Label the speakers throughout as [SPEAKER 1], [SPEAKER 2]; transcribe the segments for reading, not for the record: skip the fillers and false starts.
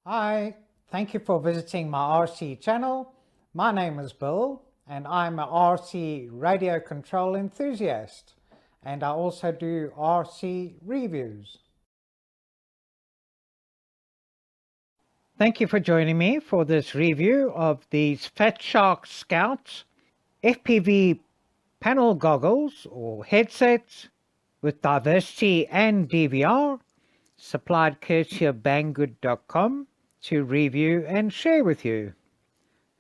[SPEAKER 1] Hi, thank you for visiting my RC channel. My name is Bill and I'm a RC radio control enthusiast, and I also do RC reviews. Thank you for joining me for this review of these Fatshark Scout FPV panel goggles or headsets with diversity and DVR, supplied courtesy of Banggood.com to review and share with you.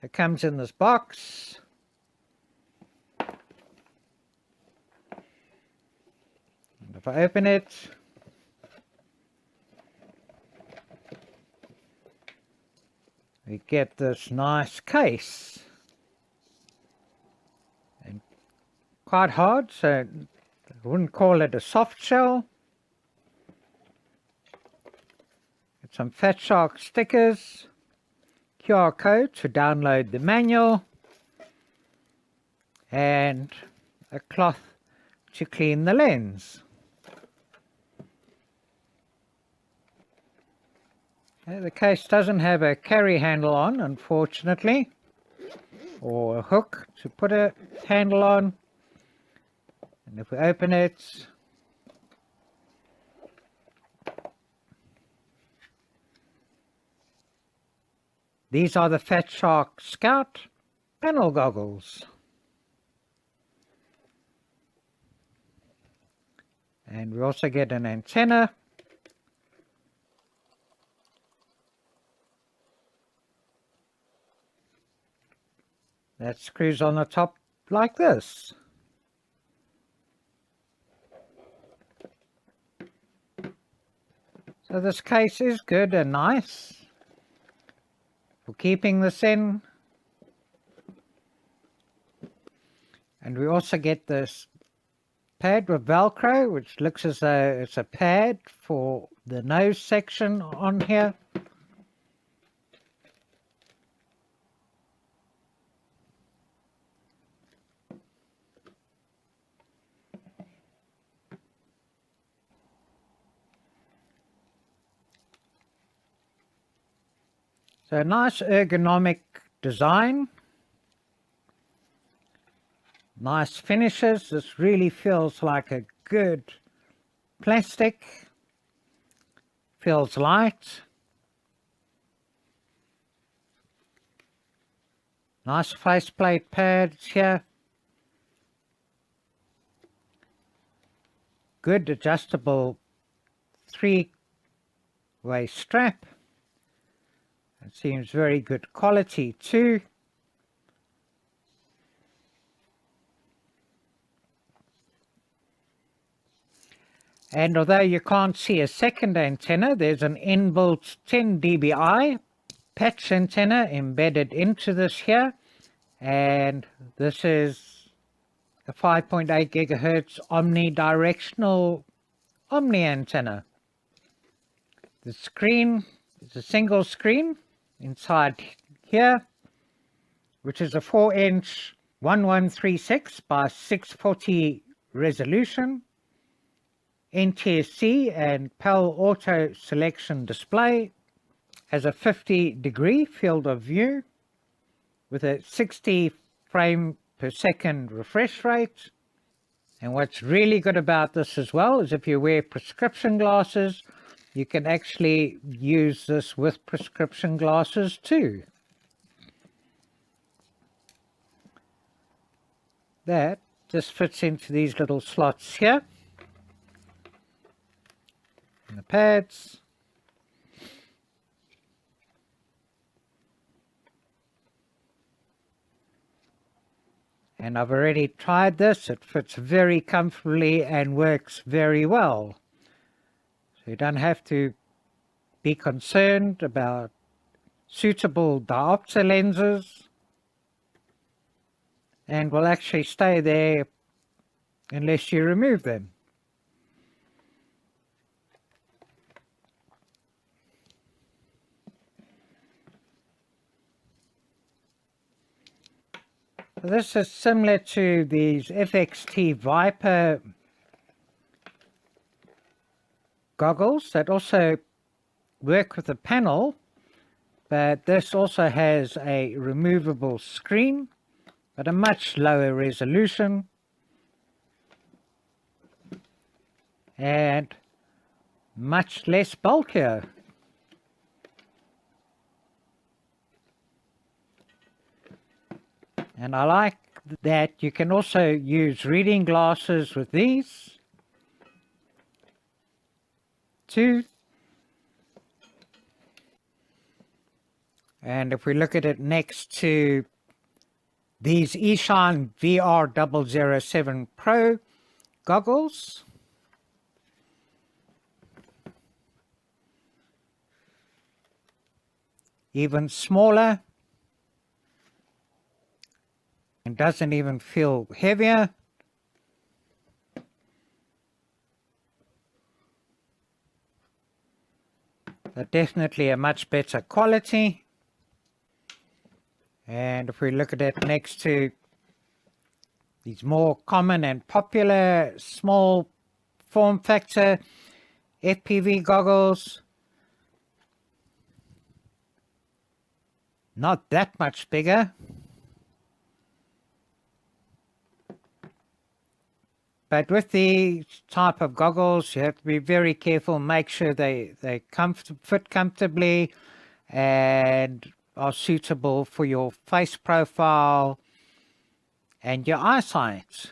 [SPEAKER 1] It comes in this box. And if I open it, we get this nice case. And quite hard, so I wouldn't call it a soft shell. Get some Fatshark stickers, QR code to download the manual, and a cloth to clean the lens. The case doesn't have a carry handle on, unfortunately, or a hook to put a handle on. And if we open it, these are the Fatshark Scout panel goggles. And we also get an antenna. That screws on the top like this. So this case is good and nice for keeping this in. And we also get this pad with Velcro, which looks as though it's a pad for the nose section on here. So a nice ergonomic design, nice finishes. This really feels like a good plastic, feels light. Nice faceplate pads here. Good adjustable three-way strap. It seems very good quality too. And although you can't see a second antenna, there's an inbuilt 10 dBi patch antenna embedded into this here. And this is a 5.8 gigahertz omnidirectional omni antenna. The screen is a single screen inside here, which is a 4-inch 1136 by 640 resolution, NTSC and PAL auto selection display, has a 50-degree field of view with a 60 frame per second refresh rate. And what's really good about this as well is if you wear prescription glasses, you can actually use this with prescription glasses too. That just fits into these little slots here. And the pads. And I've already tried this. It fits very comfortably and works very well. So you don't have to be concerned about suitable diopter lenses, and will actually stay there unless you remove them. This is similar to these FXT Viper goggles that also work with the panel, but this also has a removable screen, but a much lower resolution and much less bulkier. And I like that you can also use reading glasses with these too. And if we look at it next to these eShine VR007 Pro goggles, even smaller and doesn't even feel heavier. They're definitely a much better quality. And if we look at it next to these more common and popular small form factor FPV goggles, not that much bigger, but with these type of goggles you have to be very careful, make sure they fit comfortably and are suitable for your face profile and your eyesight.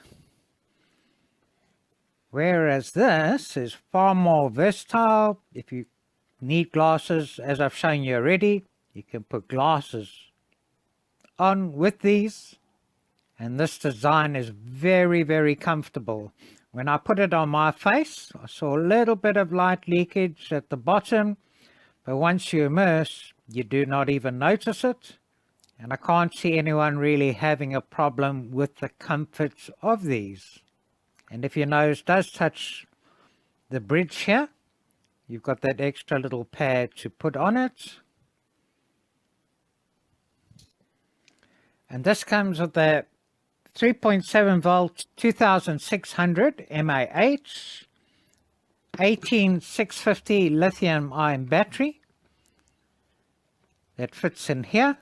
[SPEAKER 1] Whereas this is far more versatile. If you need glasses, as I've shown you already, you can put glasses on with these, and this design is very, very comfortable. When I put it on my face, I saw a little bit of light leakage at the bottom, but once you immerse, you do not even notice it. And I can't see anyone really having a problem with the comfort of these. And if your nose does touch the bridge here, you've got that extra little pad to put on it. And this comes with a 3.7 volt 2600 mAh 18650 lithium ion battery that fits in here.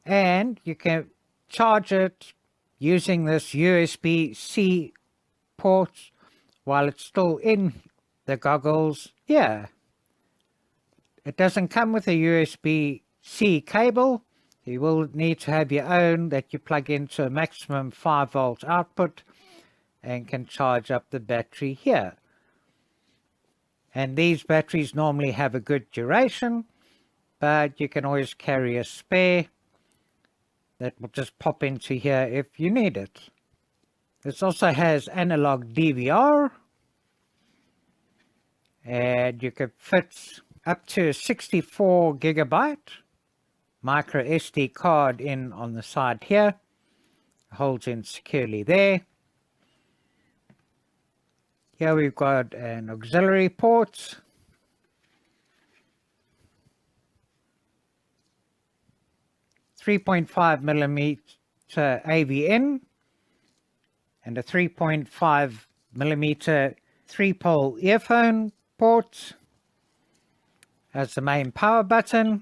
[SPEAKER 1] And you can charge it using this USB-C port while it's still in the goggles. Yeah, it doesn't come with a USB-C cable. You will need to have your own that you plug into a maximum 5 volt output and can charge up the battery here. And these batteries normally have a good duration, but you can always carry a spare that will just pop into here if you need it. This also has analog DVR, and you can fit up to a 64 gigabyte micro SD card in on the side here. Holds in securely there. Here we've got an auxiliary port, .5mm AV-in and a 3.5mm 3-pole earphone port as the main power button.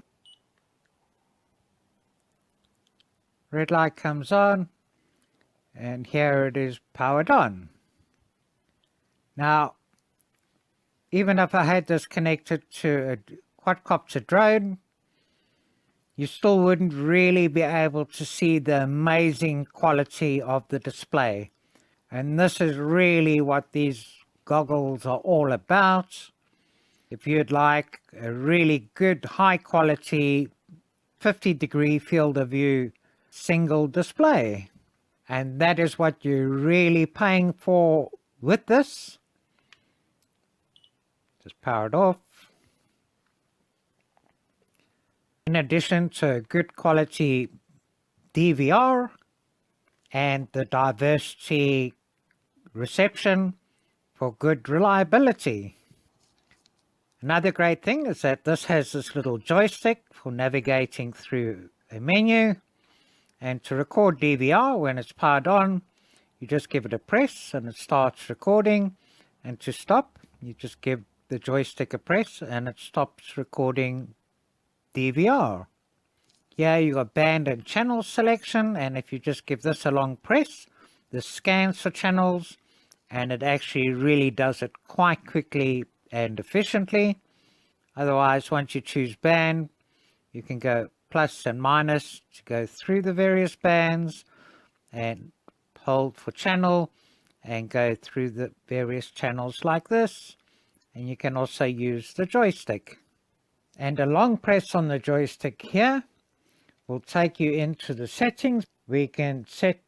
[SPEAKER 1] Red light comes on and here it is powered on. Now, even if I had this connected to a quadcopter drone, you still wouldn't really be able to see the amazing quality of the display. And this is really what these goggles are all about. If you'd like a really good high quality 50-degree field of view single display. And that is what you're really paying for with this. Just power it off. In addition to good quality DVR and the diversity reception for good reliability. Another great thing is that this has this little joystick for navigating through a menu, and to record DVR when it's powered on, you just give it a press and it starts recording, and to stop You just give the joystick a press and it stops recording DVR. Here you got band and channel selection, and if you just give this a long press, this scans for channels, and it actually really does it quite quickly and efficiently. Otherwise, once you choose band, you can go plus and minus to go through the various bands, and hold for channel and go through the various channels like this. And you can also use the joystick. And a long press on the joystick here will take you into the settings. We can set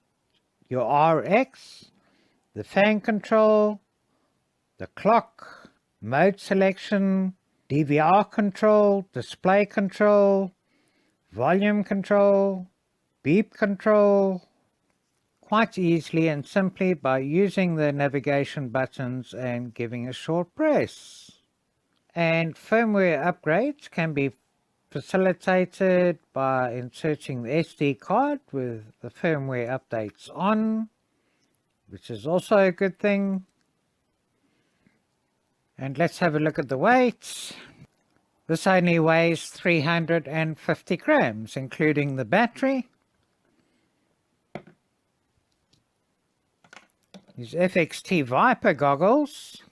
[SPEAKER 1] your RX, the fan control, the clock, mode selection, DVR control, display control, volume control, beep control, quite easily and simply by using the navigation buttons and giving a short press. And firmware upgrades can be facilitated by inserting the SD card with the firmware updates on, which is also a good thing. And let's have a look at the weight. This only weighs 350 grams, including the battery. These FXT Viper goggles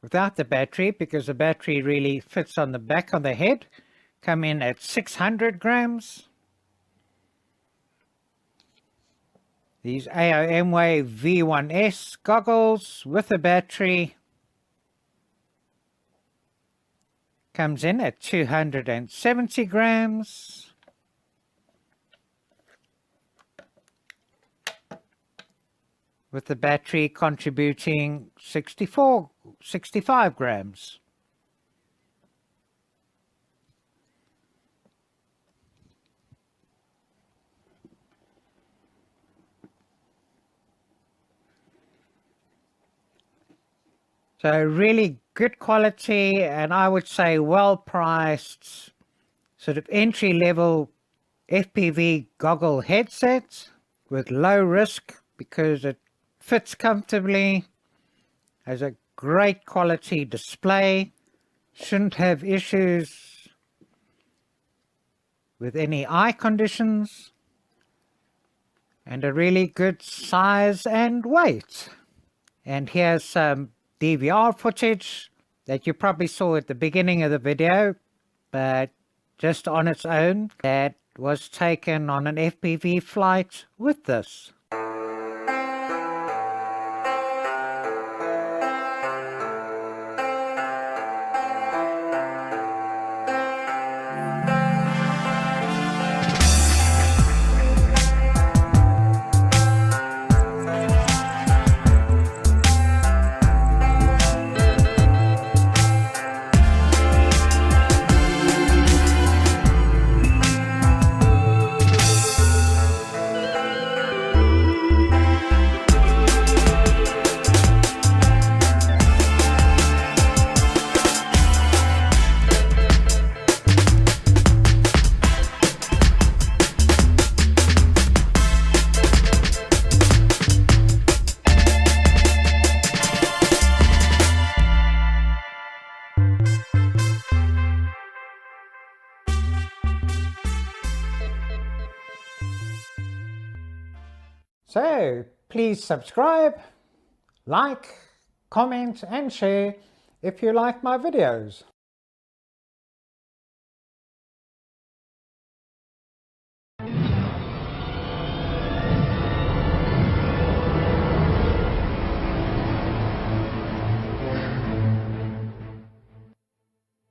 [SPEAKER 1] without the battery, because the battery really fits on the back of the head, come in at 600 grams. These AOMway V1S goggles with a battery comes in at 270 grams. With the battery contributing 65 grams. So really good quality, and I would say well priced, sort of entry level FPV goggle headset with low risk because it fits comfortably, has a great quality display, shouldn't have issues with any eye conditions, and a really good size and weight. And here's some DVR footage that you probably saw at the beginning of the video, but just on its own, that was taken on an FPV flight with this. So please subscribe, like, comment and share if you like my videos.